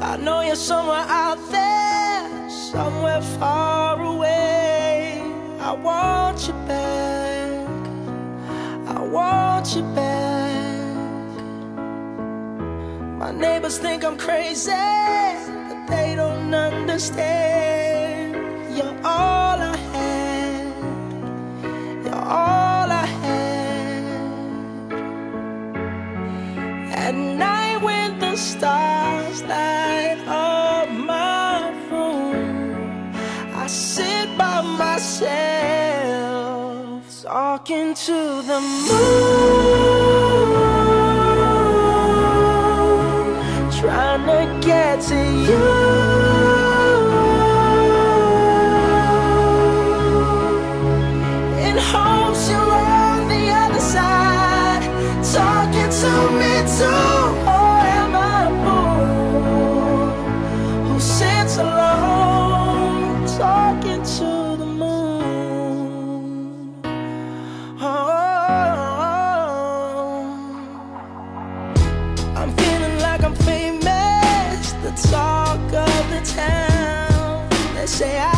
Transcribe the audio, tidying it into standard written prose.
I know you're somewhere out there, somewhere far away. I want you back, I want you back. My neighbors think I'm crazy, but they don't understand. You're all I had, you're all I had. At night when the stars light up my room, I sit by myself, talking to the moon, trying to get to you. In hopes you're on the other side, talking to me too. Or am I a fool who sits alone, talking to the moon? Oh, I'm feeling like I'm famous, the talk of the town. They say I